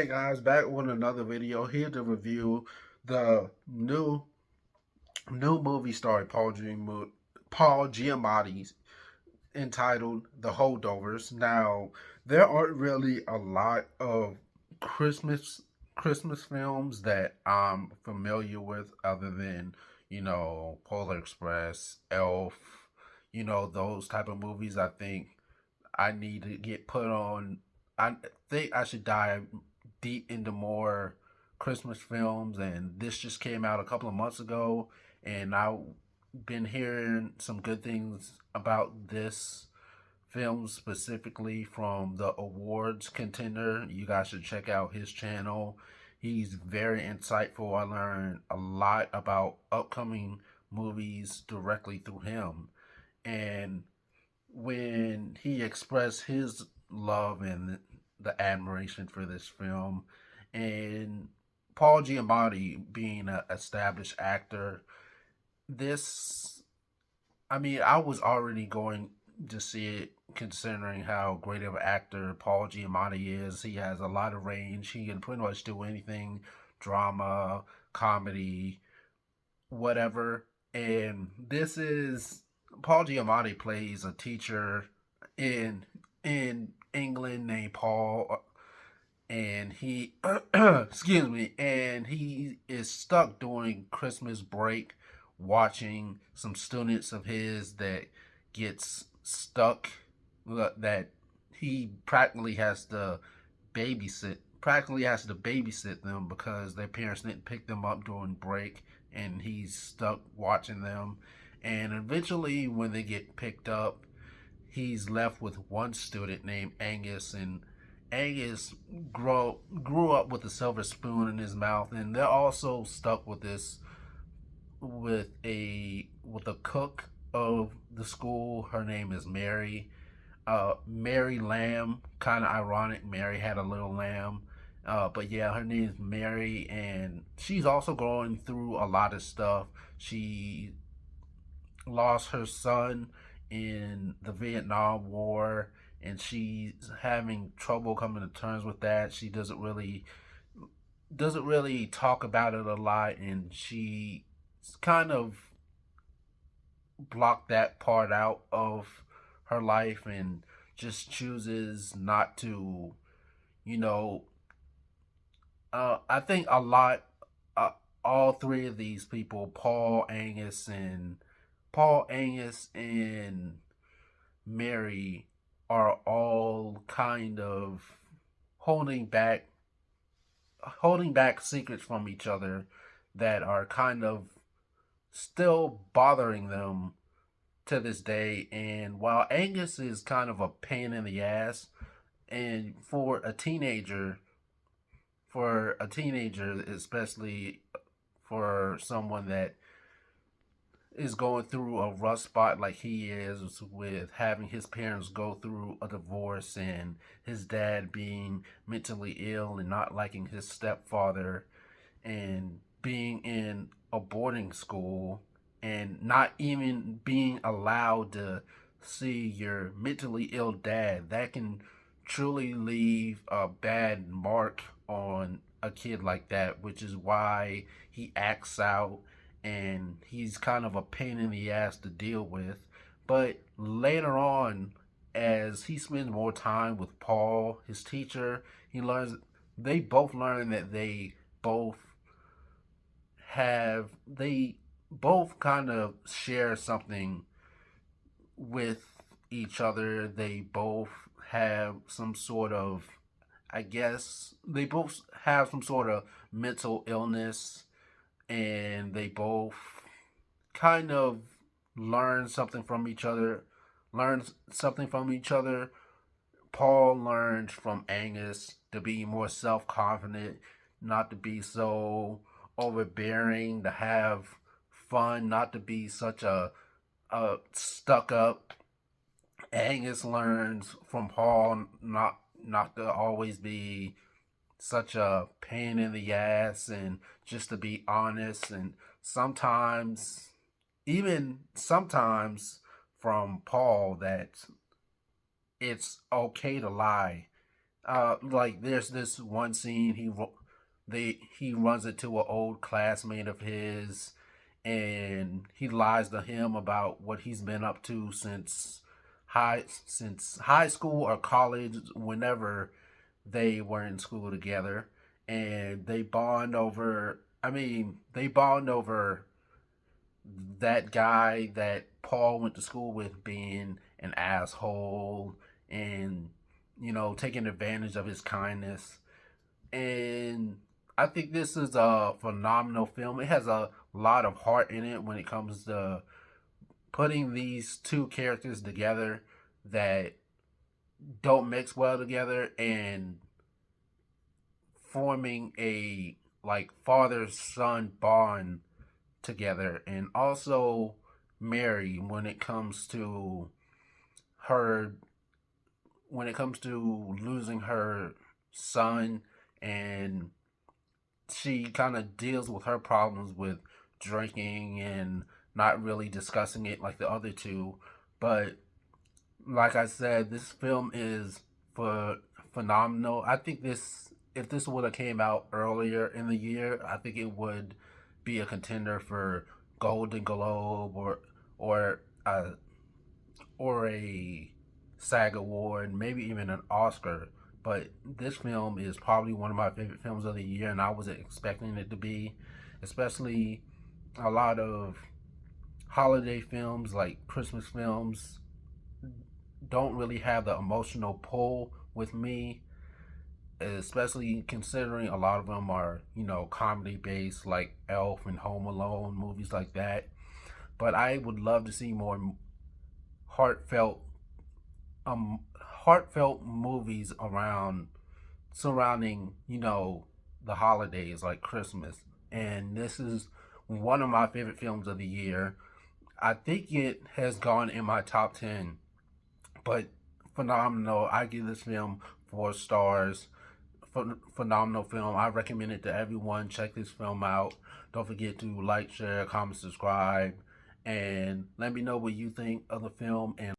Hey guys, back with another video here to review the new movie starring Paul Giamatti entitled The Holdovers. Now, there aren't really a lot of Christmas Christmas films that I'm familiar with other than, Polar Express, Elf, those type of movies. I think I need to get put on. I think I should dive deep into more Christmas films, and this just came out a couple of months ago, and I've been hearing some good things about this film specifically from the awards contender. You guys should check out his channel. He's very insightful. I learned a lot about upcoming movies directly through him. And when he expressed his love and the admiration for this film, and Paul Giamatti being an established actor, this, I mean, I was already going to see it considering how great of an actor Paul Giamatti is. He has a lot of range. He can pretty much do anything, drama, comedy, whatever. And this is Paul Giamatti plays a teacher in England named Paul, and he excuse me, and he is stuck during Christmas break watching some students of his that gets stuck, that he practically has to babysit them because their parents didn't pick them up during break, and he's stuck watching them. And eventually when they get picked up, he's left with one student named Angus, and Angus grew up with a silver spoon in his mouth, and they're also stuck with this with a cook of the school. Her name is Mary. Mary Lamb, kind of ironic. Mary had a little lamb. But yeah, her name is Mary, and she's also going through a lot of stuff. She lost her son in the Vietnam War, and she's having trouble coming to terms with that. She doesn't really talk about it a lot, and she kind of blocked that part out of her life and just chooses not to, you know. I think a lot, uh, all three of these people, Paul, Angus, and Mary, are all kind of holding back holding back secrets from each other that are kind of still bothering them to this day. And while Angus is kind of a pain in the ass, and for a teenager, especially for someone that is going through a rough spot like he is, with having his parents go through a divorce and his dad being mentally ill and not liking his stepfather, and being in a boarding school and not even being allowed to see your mentally ill dad, that can truly leave a bad mark on a kid like that, which is why he acts out, and he's kind of a pain in the ass to deal with. But later on, as he spends more time with Paul, his teacher, they both learn that both they both kind of share something with each other. They both have some sort of, I guess, they both have some sort of mental illness, and they both kind of learn something from each other. Learn something from each other. Paul learned from Angus to be more self confident, not to be so overbearing, to have fun, not to be such a stuck up. Angus learns from Paul not to always be such a pain in the ass, and just to be honest, and sometimes from Paul, that it's okay to lie. Like there's this one scene he runs into an old classmate of his, and he lies to him about what he's been up to since high school or college, whenever they were in school together, and they bond over. I mean, they bond over that guy that Paul went to school with being an asshole and taking advantage of his kindness. And I think this is a phenomenal film. It has a lot of heart in it when it comes to putting these two characters together that don't mix well together and forming a like father son bond together. And also Mary, her when it comes to losing her son, and she kind of deals with her problems with drinking and not really discussing it like the other two. But like I said, this film is for phenomenal. I think this if this would have came out earlier in the year, I think it would be a contender for Golden Globe or a or a SAG award, maybe even an Oscar. But this film is probably one of my favorite films of the year, and I wasn't expecting it to be. Especially a lot of holiday films, like Christmas films, don't really have the emotional pull with me, especially considering a lot of them are, comedy based, like Elf and Home Alone, movies like that. But I would love to see more heartfelt heartfelt movies around surrounding the holidays like Christmas. And this is one of my favorite films of the year. I think it has gone in my top 10, but phenomenal. I give this film 4 stars. Phenomenal film. I recommend it to everyone. Check this film out. Don't forget to like, share, comment, subscribe, and let me know what you think of the film. And